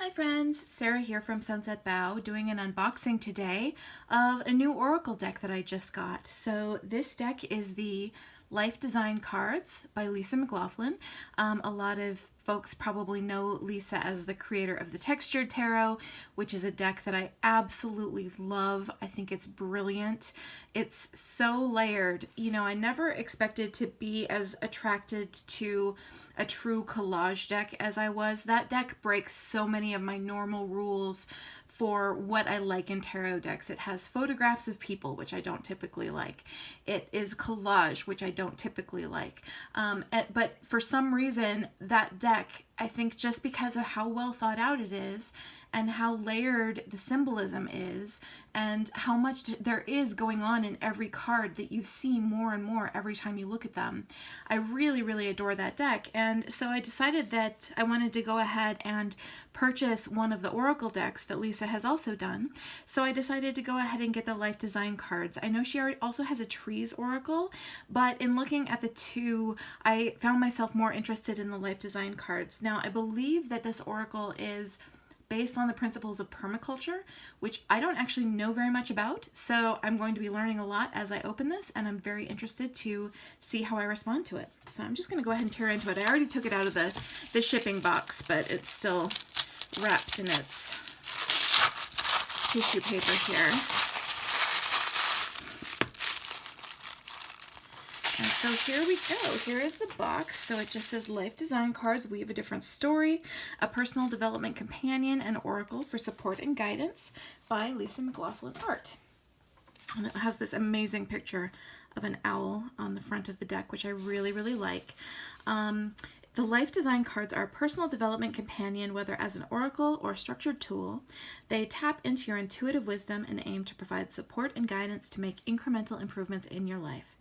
Hi friends, Sarah here from Sunset Bow doing an unboxing today of a new Oracle deck that I just got. So this deck is the Life Design Cards by Lisa McLoughlin. A lot of folks probably know Lisa as the creator of the Textured Tarot, which is a deck that I absolutely love. I think it's brilliant. It's so layered. You know, I never expected to be as attracted to a true collage deck as I was. That deck breaks so many of my normal rules for what I like in tarot decks. It has photographs of people, which I don't typically like. It is collage, which I don't typically like. But for some reason, that deck, I think just because of how well thought out it is and how layered the symbolism is and how much there is going on in every card that you see more and more every time you look at them, I really, really adore that deck. And so I decided that I wanted to go ahead and purchase one of the Oracle decks that Lisa has also done. So I decided to go ahead and get the Life Design cards. I know she also has a Trees Oracle, but in looking at the two, I found myself more interested in the Life Design cards. Now, I believe that this Oracle is based on the principles of permaculture, which I don't actually know very much about. So I'm going to be learning a lot as I open this, and I'm very interested to see how I respond to it. So I'm just going to go ahead and tear into it. I already took it out of the shipping box, but it's still wrapped in its tissue paper here. And so here we go. Here is the box. So it just says Life Design Cards, Weave a Different Story, a Personal Development Companion and Oracle for Support and Guidance by Lisa McLoughlin Art. And it has this amazing picture of an owl on the front of the deck, which I really, really like. The Life Design cards are a personal development companion, whether as an oracle or structured tool. They tap into your intuitive wisdom and aim to provide support and guidance to make incremental improvements in your life.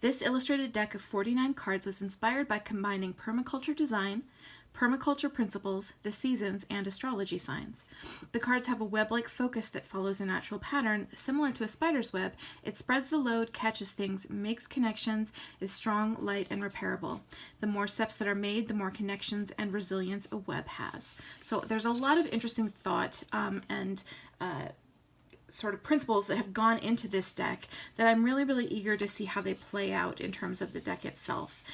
This illustrated deck of 49 cards was inspired by combining permaculture design, permaculture principles, the seasons, and astrology signs. The cards have a web-like focus that follows a natural pattern similar to a spider's web. It spreads the load, catches things, makes connections, is strong, light, and repairable. The more steps that are made, the more connections and resilience a web has. So there's a lot of interesting thought and sort of principles that have gone into this deck that I'm really, really eager to see how they play out in terms of the deck itself.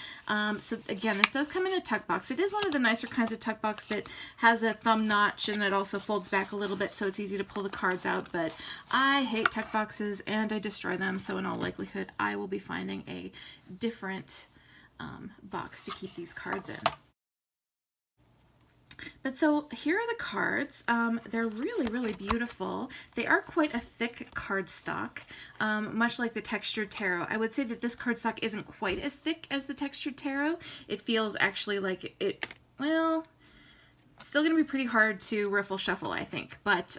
So again, this does come in a tuck box. It is one of the nicer kinds of tuck box that has a thumb notch, and it also folds back a little bit so it's easy to pull the cards out, but I hate tuck boxes and I destroy them, so in all likelihood I will be finding a different box to keep these cards in. But so here are the cards. They're really, really beautiful. They are quite a thick cardstock, much like the Textured Tarot. I would say that this cardstock isn't quite as thick as the Textured Tarot. It feels actually like it, well, still going to be pretty hard to riffle shuffle, I think, but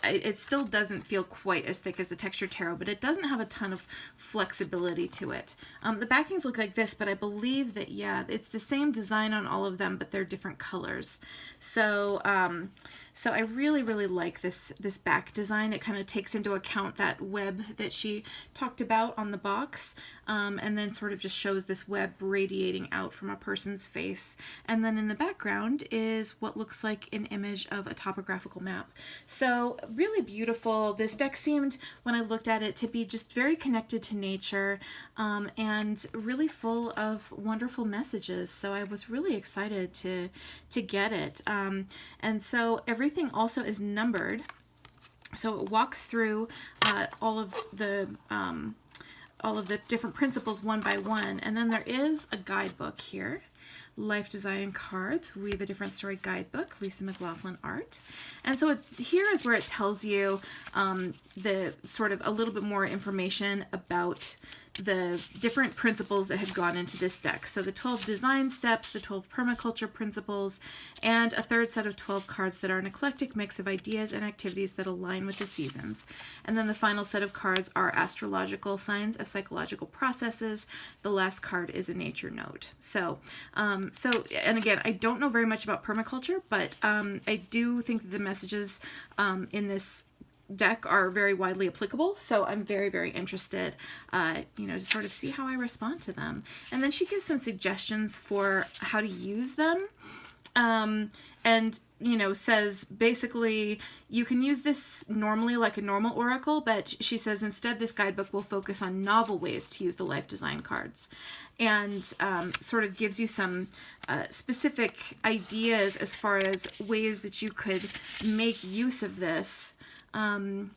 it still doesn't feel quite as thick as the Textured Tarot, but it doesn't have a ton of flexibility to it. The backings look like this, but I believe that, yeah, it's the same design on all of them, but they're different colors. So so I really, really like this back design. It kind of takes into account that web that she talked about on the box, and then sort of just shows this web radiating out from a person's face. And then in the background is what looks like an image of a topographical map. So really beautiful. This deck seemed, when I looked at it, to be just very connected to nature, and really full of wonderful messages. So I was really excited to get it. And so everything also is numbered. So it walks through all of the different principles one by one. And then there is a guidebook here. Life Design Cards, Weave a Different Story Guidebook, Lisa McLoughlin Art. And so here is where it tells you the sort of a little bit more information about the different principles that have gone into this deck. So the 12 design steps, the 12 permaculture principles, and a third set of 12 cards that are an eclectic mix of ideas and activities that align with the seasons. And then the final set of cards are astrological signs of psychological processes. The last card is a nature note. So, and again, I don't know very much about permaculture, but I do think that the messages in this deck are very widely applicable, so I'm very, very interested, to sort of see how I respond to them. And then she gives some suggestions for how to use them. and says basically you can use this normally like a normal oracle, but she says instead this guidebook will focus on novel ways to use the life design cards, and sort of gives you some specific ideas as far as ways that you could make use of this, and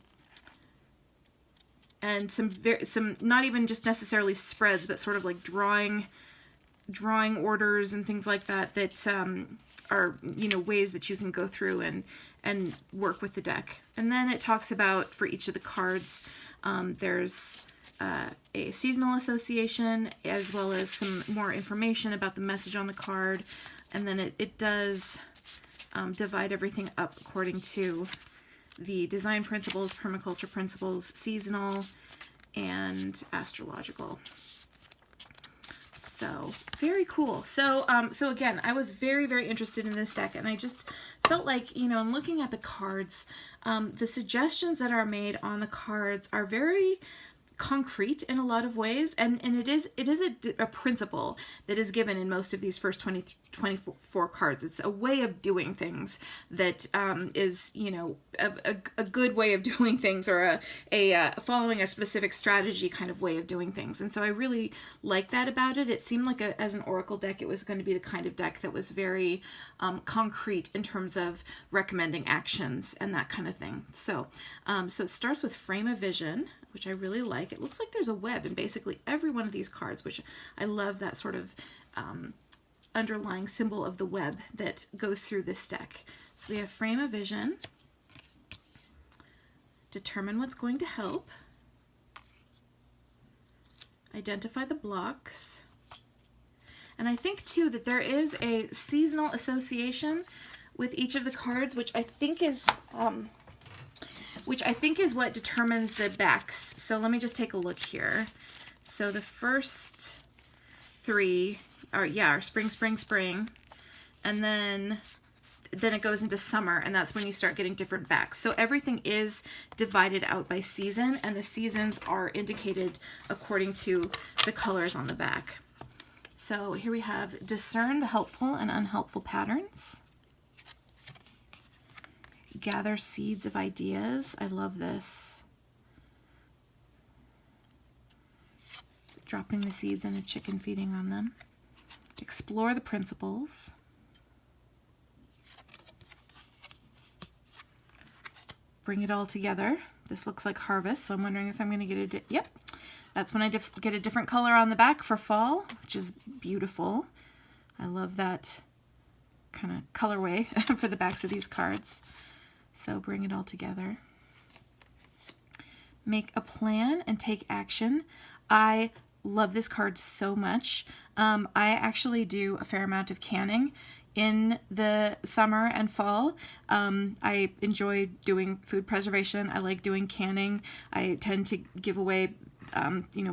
some not even just necessarily spreads, but sort of like drawing orders and things like that are ways that you can go through and work with the deck. And then it talks about, for each of the cards, there's a seasonal association, as well as some more information about the message on the card. And then it does divide everything up according to the design principles, permaculture principles, seasonal, and astrological. So very cool. So again, I was very, very interested in this deck, and I just felt like, in looking at the cards, the suggestions that are made on the cards are very concrete in a lot of ways, and it is a principle that is given in most of these first 24 cards. It's a way of doing things that is a good way of doing things, or a following a specific strategy kind of way of doing things. And so I really like that about it. It seemed like as an oracle deck, it was going to be the kind of deck that was very concrete in terms of recommending actions and that kind of thing. So it starts with Frame a Vision, which I really like. It looks like there's a web in basically every one of these cards, which I love, that sort of underlying symbol of the web that goes through this deck. So we have Frame a Vision, Determine what's going to help, Identify the blocks, and I think too that there is a seasonal association with each of the cards, which I think is what determines the backs. So let me just take a look here. So the first three are spring, spring, spring, and then it goes into summer, and that's when you start getting different backs. So everything is divided out by season, and the seasons are indicated according to the colors on the back. So here we have Discern the helpful and unhelpful patterns, Gather seeds of ideas. I love this. Dropping the seeds and a chicken feeding on them. Explore the principles. Bring it all together. This looks like harvest, so I'm wondering if I'm going to get yep. That's when I get a different color on the back for fall, which is beautiful. I love that kind of colorway for the backs of these cards. So bring it all together. Make a plan and take action. I love this card so much. I actually do a fair amount of canning in the summer and fall. I enjoy doing food preservation. I like doing canning. I tend to give away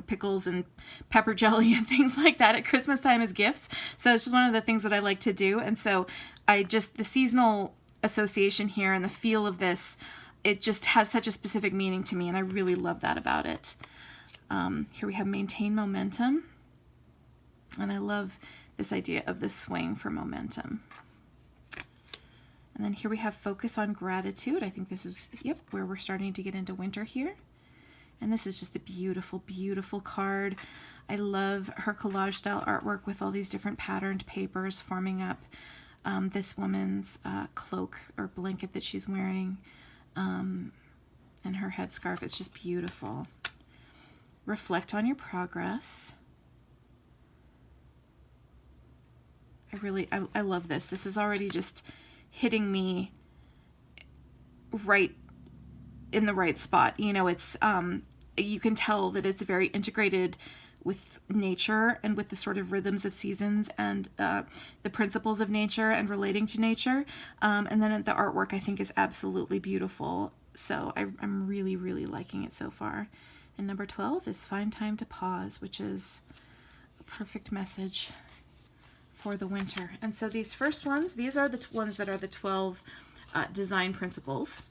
pickles and pepper jelly and things like that at Christmas time as gifts. So it's just one of the things that I like to do. And so the seasonal association here and the feel of this, it just has such a specific meaning to me, and I really love that about it. Here we have Maintain Momentum, and I love this idea of the swing for momentum. And then here we have Focus on Gratitude. I think this is, where we're starting to get into winter here. And this is just a beautiful, beautiful card. I love her collage style artwork with all these different patterned papers forming up this woman's cloak or blanket that she's wearing, and her headscarf. It's just beautiful. Reflect on your progress. I love this. This is already just hitting me right in the right spot. It's you can tell that it's very integrated with nature and with the sort of rhythms of seasons and the principles of nature and relating to nature. And then the artwork I think is absolutely beautiful. So I'm really, really liking it so far. And number 12 is Find Time to Pause, which is a perfect message for the winter. And so these first ones, these are the ones that are the 12 design principles.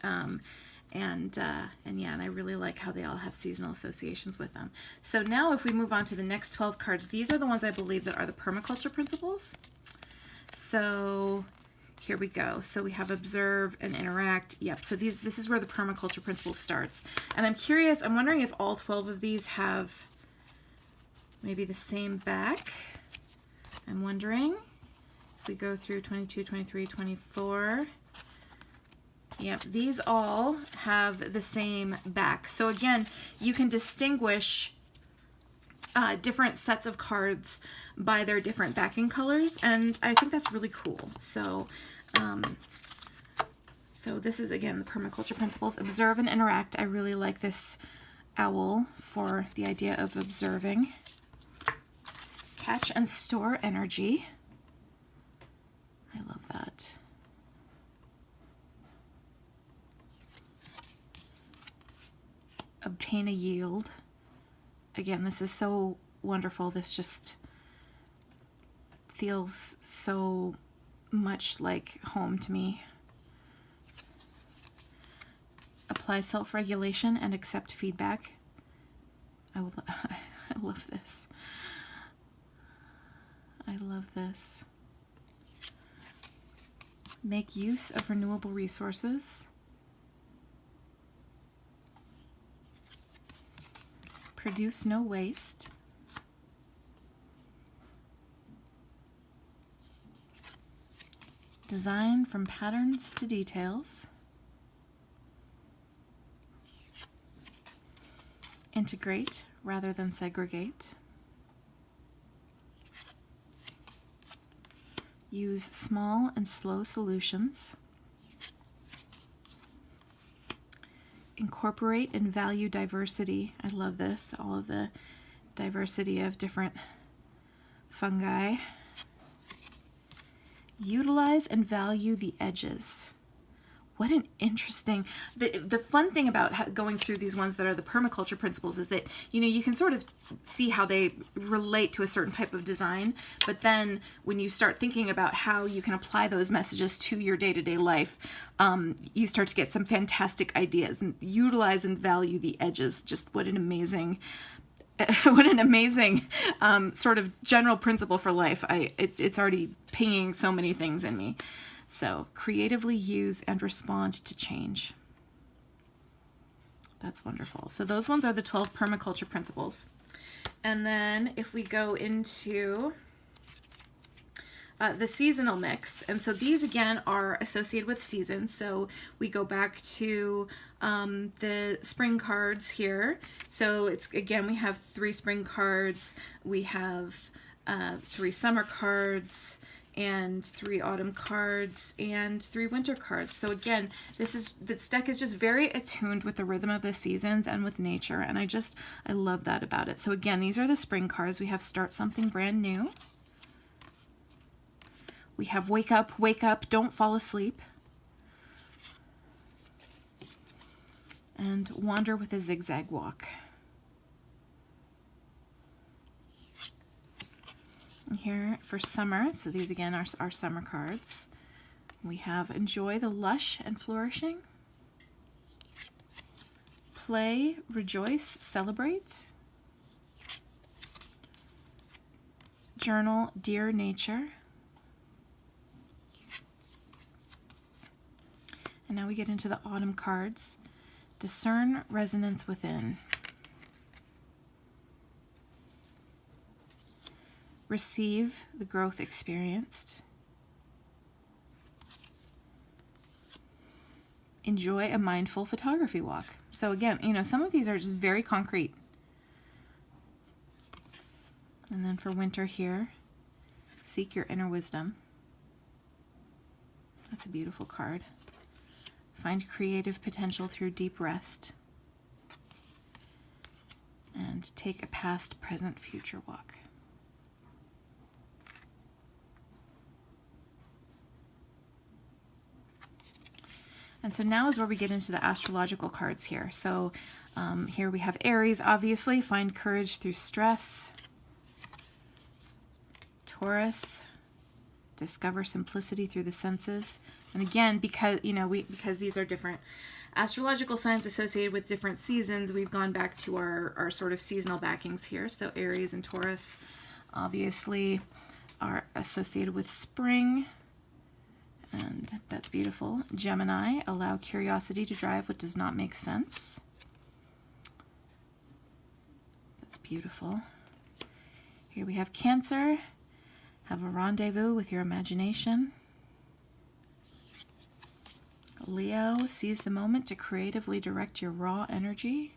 And I really like how they all have seasonal associations with them. So now if we move on to the next 12 cards, these are the ones I believe that are the permaculture principles. So here we go. So we have observe and interact. Yep. So this is where the permaculture principles starts. And I'm curious, I'm wondering if all 12 of these have maybe the same back. I'm wondering if we go through 22, 23, 24. Yep, these all have the same back. So again, you can distinguish different sets of cards by their different backing colors, and I think that's really cool. So, so this is, again, the Permaculture Principles. Observe and interact. I really like this owl for the idea of observing. Catch and store energy. I love that. Obtain a yield. Again, this is so wonderful. This just feels so much like home to me. Apply self-regulation and accept feedback. I love this. I love this. Make use of renewable resources. Produce no waste. Design from patterns to details. Integrate rather than segregate. Use small and slow solutions. Incorporate and value diversity. I love this, all of the diversity of different fungi. Utilize and value the edges. What an interesting, the fun thing about going through these ones that are the permaculture principles is that, you know, you can sort of see how they relate to a certain type of design, but then when you start thinking about how you can apply those messages to your day-to-day life, you start to get some fantastic ideas. And utilize and value the edges. Just what an amazing sort of general principle for life. It's already pinging so many things in me. So, creatively use and respond to change. That's wonderful. So those ones are the 12 permaculture principles. And then if we go into the seasonal mix, and so these again are associated with seasons. So we go back to the spring cards here. So it's, again, we have 3 spring cards, we have 3 summer cards, and 3 autumn cards, and 3 winter cards. So again, this deck is just very attuned with the rhythm of the seasons and with nature, and I love that about it. So again, these are the spring cards. We have Start Something Brand New. We have Wake Up, Don't Fall Asleep. And Wander with a Zigzag Walk. Here for summer, so these again are our summer cards. We have Enjoy the Lush and Flourishing. Play, Rejoice, Celebrate. Journal, Dear Nature. And now we get into the autumn cards. Discern Resonance Within. Receive the growth experienced. Enjoy a mindful photography walk. So again, you know, some of these are just very concrete. And then for winter here, seek your inner wisdom. That's a beautiful card. Find creative potential through deep rest. And take a past, present, future walk. And so now is where we get into the astrological cards here. So here we have Aries, obviously, find courage through stress. Taurus, discover simplicity through the senses. And again, because these are different astrological signs associated with different seasons, we've gone back to our sort of seasonal backings here. So Aries and Taurus, obviously, are associated with spring, and that's beautiful. Gemini, allow curiosity to drive what does not make sense. That's beautiful. Here we have Cancer, have a rendezvous with your imagination. Leo, seize the moment to creatively direct your raw energy.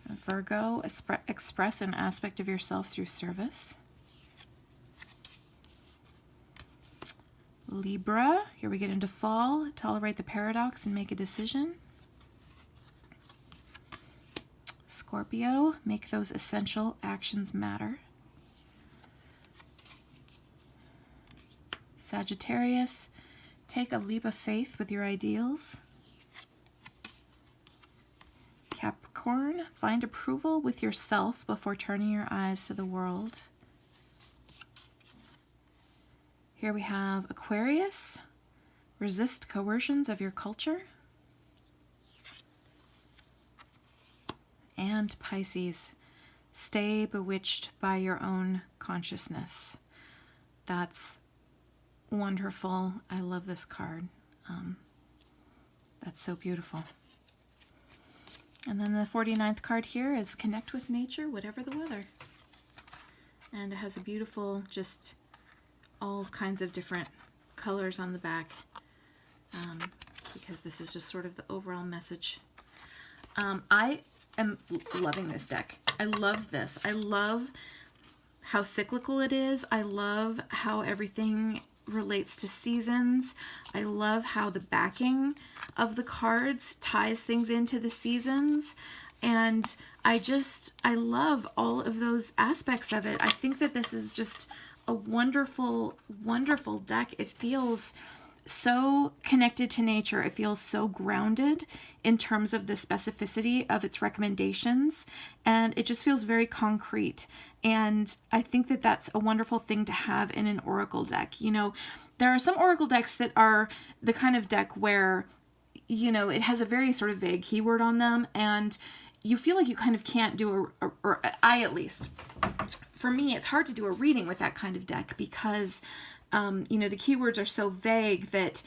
Virgo, express an aspect of yourself through service. Libra, here we get into fall, tolerate the paradox and make a decision. Scorpio, make those essential actions matter. Sagittarius, take a leap of faith with your ideals. Capricorn, find approval with yourself before turning your eyes to the world. Here we have Aquarius, resist coercions of your culture. And Pisces, stay bewitched by your own consciousness. That's wonderful. I love this card. That's so beautiful. And then the 49th card here is connect with nature, whatever the weather. And it has a beautiful, just all kinds of different colors on the back, because this is just sort of the overall message. I am loving this deck. I love this. I love how cyclical it is. I love how everything relates to seasons. I love how the backing of the cards ties things into the seasons. And I love all of those aspects of it. I think that this is just a wonderful, wonderful deck. It feels so connected to nature. It feels so grounded in terms of the specificity of its recommendations, and it just feels very concrete. And I think that that's a wonderful thing to have in an oracle deck. You know, there are some oracle decks that are the kind of deck where, you know, it has a very sort of vague keyword on them, and you feel like you kind of can't do or I, at least for me, it's hard to do a reading with that kind of deck because you know, the keywords are so vague that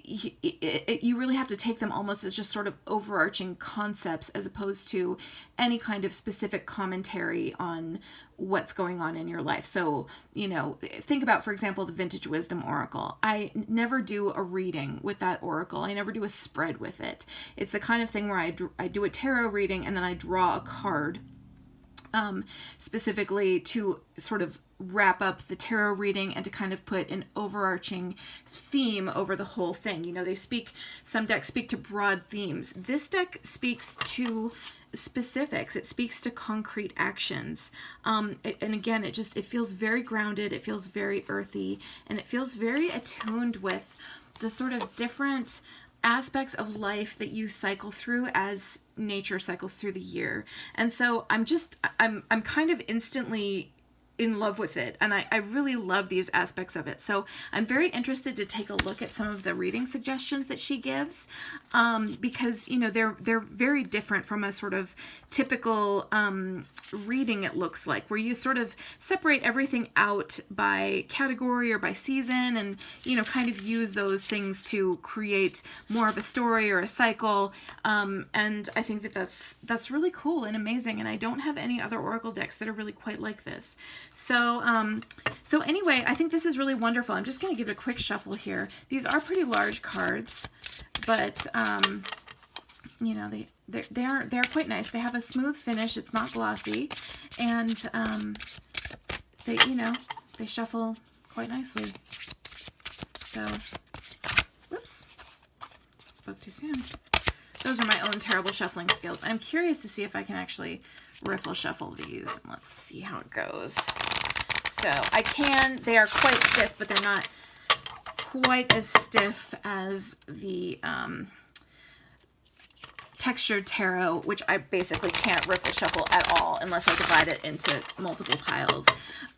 you really have to take them almost as just sort of overarching concepts as opposed to any kind of specific commentary on what's going on in your life. So, you know, think about, for example, the Vintage Wisdom Oracle. I never do a reading with that oracle. I never do a spread with it. It's the kind of thing where I do a tarot reading and then I draw a card specifically to sort of wrap up the tarot reading and to kind of put an overarching theme over the whole thing. You know, some decks speak to broad themes. This deck speaks to specifics. It speaks to concrete actions. And again, it feels very grounded. It feels very earthy, and it feels very attuned with the sort of different aspects of life that you cycle through as nature cycles through the year. And so I'm kind of instantly in love with it, and I really love these aspects of it. So I'm very interested to take a look at some of the reading suggestions that she gives, because, you know, they're very different from a sort of typical reading, it looks like, where you sort of separate everything out by category or by season and, you know, kind of use those things to create more of a story or a cycle. And I think that that's really cool and amazing, and I don't have any other oracle decks that are really quite like this. So anyway, I think this is really wonderful. I'm just going to give it a quick shuffle here. These are pretty large cards, but you know, they're quite nice. They have a smooth finish. It's not glossy, and they shuffle quite nicely. So, whoops, spoke too soon. Those are my own terrible shuffling skills. I'm curious to see if I can actually riffle shuffle these. Let's see how it goes. So I can, they are quite stiff, but they're not quite as stiff as the textured tarot, which I basically can't riffle shuffle at all unless I divide it into multiple piles.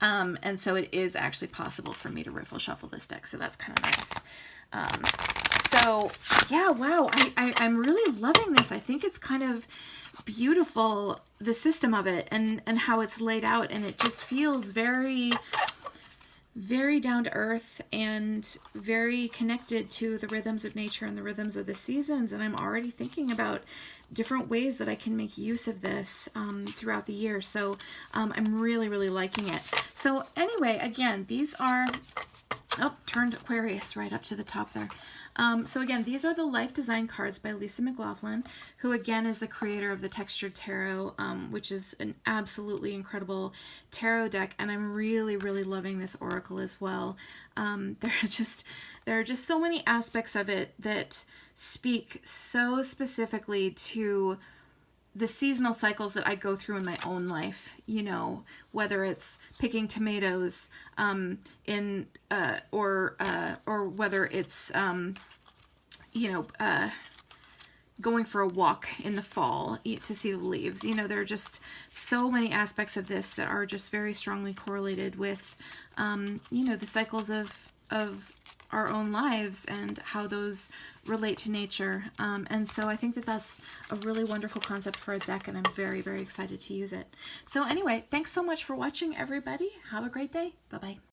And so it is actually possible for me to riffle shuffle this deck, so that's kind of nice. So yeah, wow, I'm really loving this. I think it's kind of beautiful, the system of it and how it's laid out, and it just feels very, very down to earth and very connected to the rhythms of nature and the rhythms of the seasons. And I'm already thinking about different ways that I can make use of this throughout the year. So I'm really, really liking it. So anyway, again, these are, oh, turned Aquarius right up to the top there. So again, these are the Life Design cards by Lisa McLoughlin, who again is the creator of the Textured Tarot, which is an absolutely incredible tarot deck, and I'm really, really loving this oracle as well. There are just so many aspects of it that speak so specifically to the seasonal cycles that I go through in my own life, you know, whether it's picking tomatoes or whether it's going for a walk in the fall to see the leaves. You know, there are just so many aspects of this that are just very strongly correlated with the cycles of our own lives and how those relate to nature. And so I think that that's a really wonderful concept for a deck, and I'm very, very excited to use it. So anyway, thanks so much for watching, everybody. Have a great day. Bye-bye.